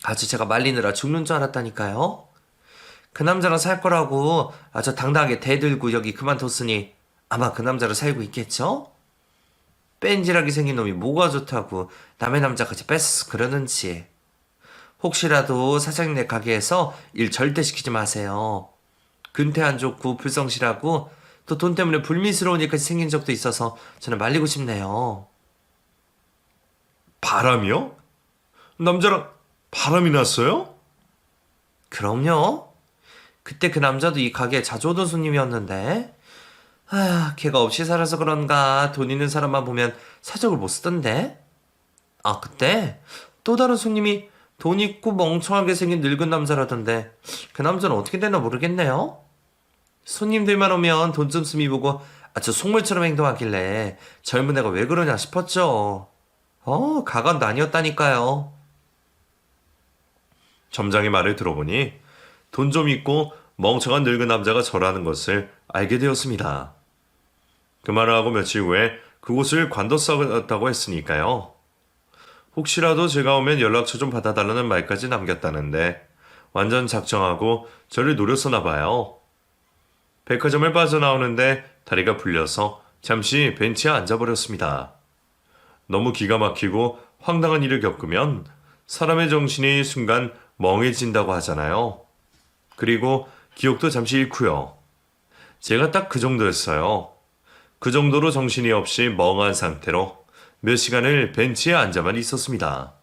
아주 제가 말리느라 죽는 줄 알았다니까요. 그 남자랑 살 거라고 아주 당당하게 대들고 여기 그만뒀으니 아마 그 남자로 살고 있겠죠? 뺀질하게 생긴 놈이 뭐가 좋다고 남의 남자까지 뺏어서 그러는지. 혹시라도 사장님네 가게에서 일 절대 시키지 마세요. 근태 안 좋고 불성실하고 또 돈 때문에 불미스러운 일까지 생긴 적도 있어서 저는 말리고 싶네요. 바람이요? 남자랑 바람이 났어요? 그럼요. 그때 그 남자도 이 가게에 자주 오던 손님이었는데 걔가 없이 살아서 그런가 돈 있는 사람만 보면 사적을 못 쓰던데. 아 그때 또 다른 손님이 돈 있고 멍청하게 생긴 늙은 남자라던데 그 남자는 어떻게 되나 모르겠네요. 손님들만 오면 돈 좀 쓰미 보고 아주 속물처럼 행동하길래 젊은 애가 왜 그러냐 싶었죠. 가관도 아니었다니까요. 점장의 말을 들어보니 돈 좀 있고 멍청한 늙은 남자가 저라는 것을 알게 되었습니다. 그 말을 하고 며칠 후에 그곳을 관뒀다고 했으니까요. 혹시라도 제가 오면 연락처 좀 받아달라는 말까지 남겼다는데 완전 작정하고 저를 노렸었나 봐요. 백화점을 빠져나오는데 다리가 풀려서 잠시 벤치에 앉아버렸습니다. 너무 기가 막히고 황당한 일을 겪으면 사람의 정신이 순간 멍해진다고 하잖아요. 그리고 기억도 잠시 잃고요. 제가 딱 그 정도였어요. 그 정도로 정신이 없이 멍한 상태로 몇 시간을 벤치에 앉아만 있었습니다.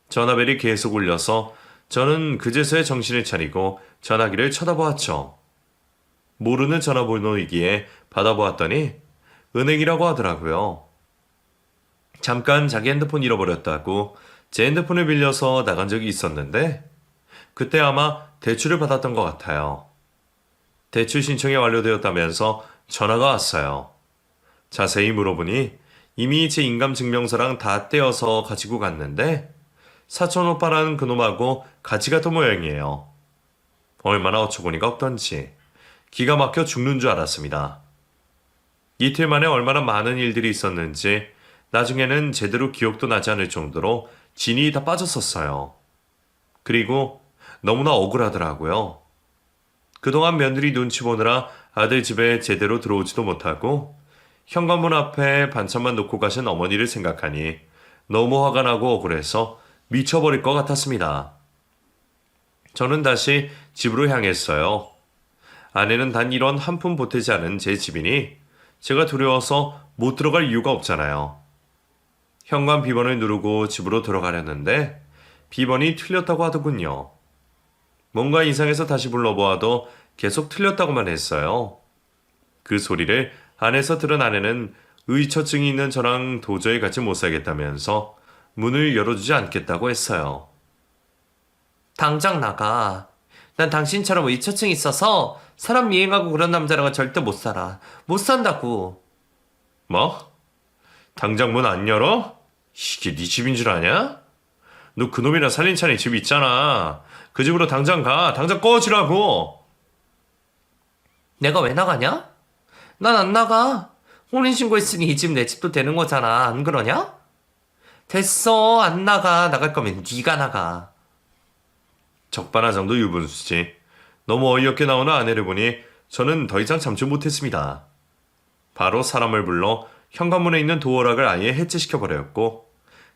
전화벨이 계속 울려서 저는 그제서야 정신을 차리고 전화기를 쳐다보았죠. 모르는 전화번호이기에 받아보았더니 은행이라고 하더라고요. 잠깐 자기 핸드폰 잃어버렸다고 제 핸드폰을 빌려서 나간 적이 있었는데 그때 아마 대출을 받았던 것 같아요. 대출 신청이 완료되었다면서 전화가 왔어요. 자세히 물어보니 이미 제 인감증명서랑 다 떼어서 가지고 갔는데 사촌 오빠라는 그놈하고 같이 갔던 모양이에요. 얼마나 어처구니가 없던지 기가 막혀 죽는 줄 알았습니다. 이틀 만에 얼마나 많은 일들이 있었는지 나중에는 제대로 기억도 나지 않을 정도로 진이 다 빠졌었어요. 그리고 너무나 억울하더라고요. 그동안 며느리 눈치 보느라 아들 집에 제대로 들어오지도 못하고 현관문 앞에 반찬만 놓고 가신 어머니를 생각하니 너무 화가 나고 억울해서 미쳐버릴 것 같았습니다. 저는 다시 집으로 향했어요. 아내는 단 이런 한 푼 보태지 않은 제 집이니 제가 두려워서 못 들어갈 이유가 없잖아요. 현관 비번을 누르고 집으로 들어가려는데 비번이 틀렸다고 하더군요. 뭔가 이상해서 다시 불러보아도 계속 틀렸다고만 했어요. 그 소리를 안에서 들은 아내는 의처증이 있는 저랑 도저히 같이 못 살겠다면서 문을 열어주지 않겠다고 했어요. 당장 나가. 난 당신처럼 의처증 있어서 사람 미행하고 그런 남자랑은 절대 못 살아. 못 산다고. 뭐? 당장 문 안 열어? 이게 네 집인 줄 아냐? 너 그놈이랑 살림차린 집 있잖아. 그 집으로 당장 가. 당장 꺼지라고. 내가 왜 나가냐? 난 안 나가. 혼인신고했으니 이 집 내 집도 되는 거잖아. 안 그러냐? 됐어. 안 나가. 나갈 거면 네가 나가. 적반하 장도 유분수지. 너무 어이없게 나오는 아내를 보니 저는 더 이상 참지 못했습니다. 바로 사람을 불러 현관문에 있는 도어락을 아예 해체시켜버렸고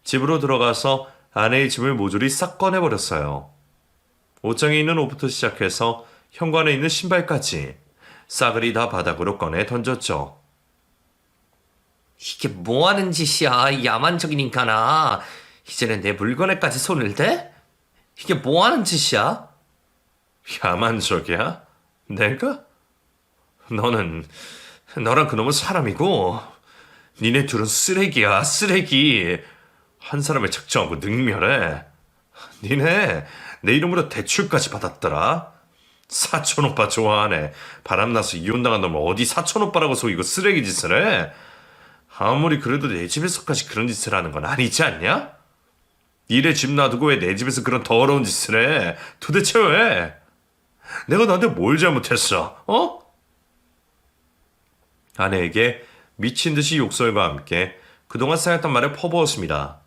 집으로 들어가서 아내의 짐을 모조리 싹 꺼내버렸어요. 옷장에 있는 옷부터 시작해서 현관에 있는 신발까지 싸그리 다 바닥으로 꺼내 던졌죠. 이게 뭐 하는 짓이야, 이 야만적인 인간아. 이제는 내 물건에까지 손을 대? 이게 뭐 하는 짓이야? 야만적이야? 내가? 너랑 그놈은 사람이고 니네 둘은 쓰레기야, 쓰레기. 한 사람을 작정하고 능멸해. 니네 내 이름으로 대출까지 받았더라. 사촌 오빠 좋아하네. 바람나서 이혼당한 놈을 어디 사촌 오빠라고 속이고 쓰레기 짓을 해. 아무리 그래도 내 집에서까지 그런 짓을 하는 건 아니지 않냐? 일에 집 놔두고 왜 내 집에서 그런 더러운 짓을 해? 도대체 왜? 내가 너한테 뭘 잘못했어? 어? 아내에게 미친 듯이 욕설과 함께 그동안 쌓였던 말을 퍼부었습니다.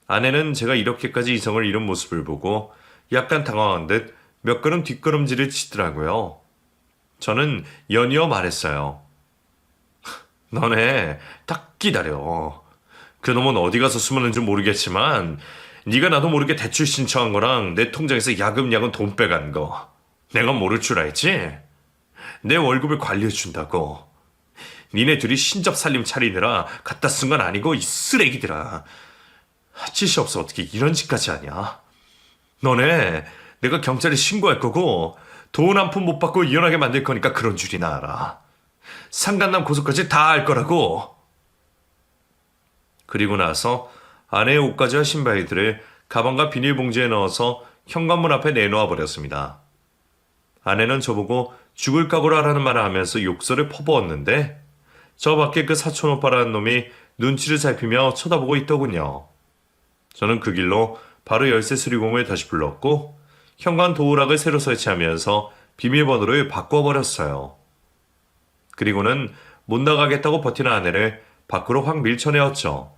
아내는 제가 이렇게까지 이성을 잃은 모습을 보고 약간 당황한 듯 몇 걸음 뒷걸음질을 치더라고요. 저는 연이어 말했어요. 너네 딱 기다려. 그놈은 어디 가서 숨었는지 모르겠지만 네가 나도 모르게 대출 신청한 거랑 내 통장에서 야금야금 돈 빼간 거 내가 모를 줄 알지? 내 월급을 관리해 준다고. 니네 둘이 신접 살림 차리느라 갖다 쓴 건 아니고 이 쓰레기들아. 짓이 없어 어떻게 이런 짓까지 하냐. 너네 내가 경찰에 신고할 거고 돈 한 푼 못 받고 이혼하게 만들 거니까 그런 줄이나 알아. 상간남 고소까지 다 할 거라고. 그리고 나서 아내의 옷가지와 신발들을 가방과 비닐봉지에 넣어서 현관문 앞에 내놓아 버렸습니다. 아내는 저보고 죽을 각오로 하라는 말을 하면서 욕설을 퍼부었는데 저 밖에 그 사촌 오빠라는 놈이 눈치를 살피며 쳐다보고 있더군요. 저는 그 길로 바로 열쇠 수리공을 다시 불렀고 현관 도어락을 새로 설치하면서 비밀번호를 바꿔버렸어요. 그리고는 못 나가겠다고 버티는 아내를 밖으로 확 밀쳐내었죠.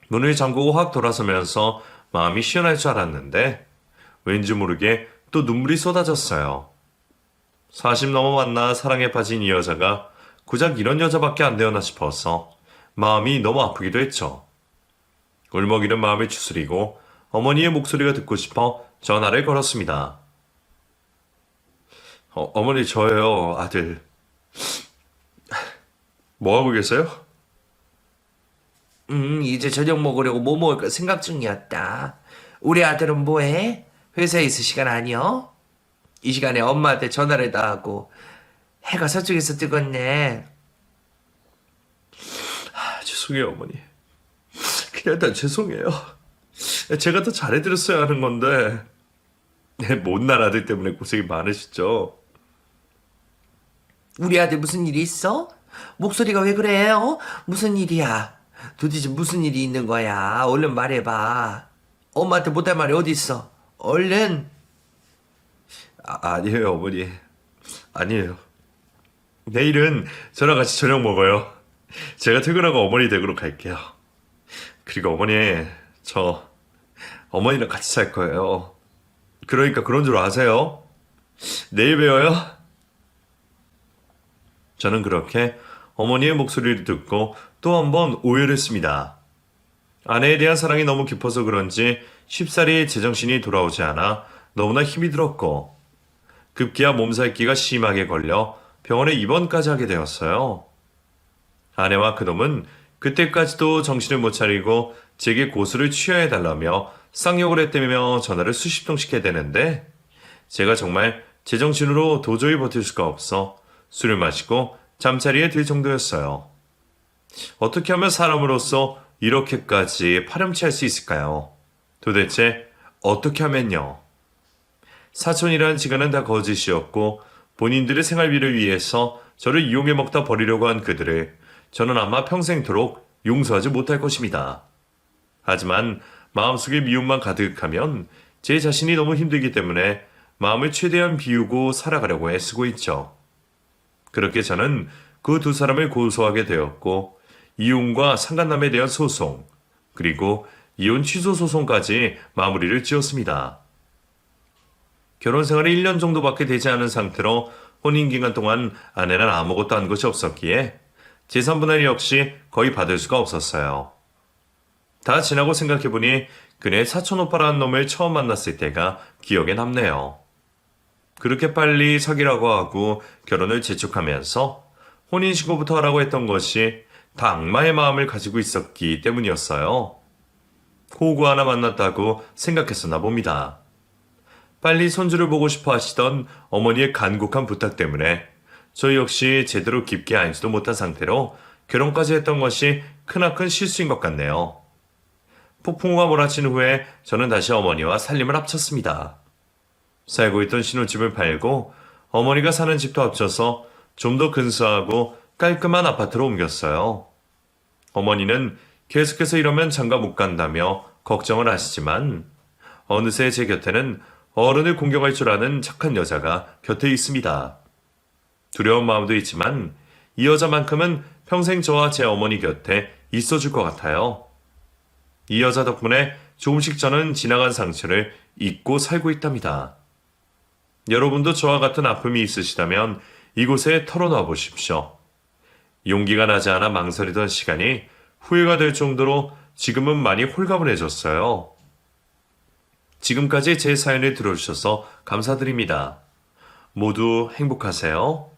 문을 잠그고 확 돌아서면서 마음이 시원할 줄 알았는데 왠지 모르게 또 눈물이 쏟아졌어요. 40 넘어 만나 사랑에 빠진 이 여자가 고작 이런 여자밖에 안 되었나 싶어서 마음이 너무 아프기도 했죠. 울먹이는 마음을 추스리고 어머니의 목소리가 듣고 싶어 전화를 걸었습니다. 어머니 저예요, 아들. 뭐하고 계세요? 이제 저녁 먹으려고 뭐 먹을까 생각 중이었다. 우리 아들은 뭐해? 회사에 있을 시간 아니여? 이 시간에 엄마한테 전화를 다 하고 해가 서쪽에서 뜨겠네. 죄송해요, 어머니. 그냥 다 죄송해요. 제가 더 잘해드렸어야 하는 건데 못난 아들 때문에 고생이 많으시죠. 우리 아들 무슨 일이 있어? 목소리가 왜 그래? 무슨 일이야? 도대체 무슨 일이 있는 거야? 얼른 말해봐. 엄마한테 못할 말이 어디 있어? 얼른. 아니에요, 어머니. 아니에요. 내일은 저랑 같이 저녁 먹어요. 제가 퇴근하고 어머니 댁으로 갈게요. 그리고 어머니, 저 어머니랑 같이 살 거예요. 그러니까 그런 줄 아세요? 내일 봬요. 저는 그렇게 어머니의 목소리를 듣고 또 한 번 오열했습니다. 아내에 대한 사랑이 너무 깊어서 그런지 쉽사리 제정신이 돌아오지 않아 너무나 힘이 들었고 급기야 몸살기가 심하게 걸려 병원에 입원까지 하게 되었어요. 아내와 그놈은 그때까지도 정신을 못 차리고 제게 고수를 취하해달라며 쌍욕을 했다며 전화를 수십 통씩 해대는데 제가 정말 제정신으로 도저히 버틸 수가 없어 술을 마시고 잠자리에 들 정도였어요. 어떻게 하면 사람으로서 이렇게까지 파렴치할 수 있을까요? 도대체 어떻게 하면요? 사촌이라는 지간은 다 거짓이었고 본인들의 생활비를 위해서 저를 이용해 먹다 버리려고 한 그들을 저는 아마 평생토록 용서하지 못할 것입니다. 하지만 마음속에 미움만 가득하면 제 자신이 너무 힘들기 때문에 마음을 최대한 비우고 살아가려고 애쓰고 있죠. 그렇게 저는 그 두 사람을 고소하게 되었고 이혼과 상간남에 대한 소송 그리고 이혼 취소 소송까지 마무리를 지었습니다. 결혼 생활이 1년 정도밖에 되지 않은 상태로 혼인기간 동안 아내는 아무것도 한 것이 없었기에 재산분할 역시 거의 받을 수가 없었어요. 다 지나고 생각해보니 그네 사촌오빠라는 놈을 처음 만났을 때가 기억에 남네요. 그렇게 빨리 사귀라고 하고 결혼을 재촉하면서 혼인신고부터 하라고 했던 것이 다 악마의 마음을 가지고 있었기 때문이었어요. 호구 하나 만났다고 생각했었나 봅니다. 빨리 손주를 보고 싶어 하시던 어머니의 간곡한 부탁 때문에 저 역시 제대로 깊게 알지도 못한 상태로 결혼까지 했던 것이 크나큰 실수인 것 같네요. 폭풍우가 몰아친 후에 저는 다시 어머니와 살림을 합쳤습니다. 살고 있던 신혼집을 팔고 어머니가 사는 집도 합쳐서 좀 더 근사하고 깔끔한 아파트로 옮겼어요. 어머니는 계속해서 이러면 장가 못 간다며 걱정을 하시지만 어느새 제 곁에는 어른을 공경할 줄 아는 착한 여자가 곁에 있습니다. 두려운 마음도 있지만 이 여자만큼은 평생 저와 제 어머니 곁에 있어줄 것 같아요. 이 여자 덕분에 조금씩 저는 지나간 상처를 잊고 살고 있답니다. 여러분도 저와 같은 아픔이 있으시다면 이곳에 털어놔 보십시오. 용기가 나지 않아 망설이던 시간이 후회가 될 정도로 지금은 많이 홀가분해졌어요. 지금까지 제 사연을 들어주셔서 감사드립니다. 모두 행복하세요.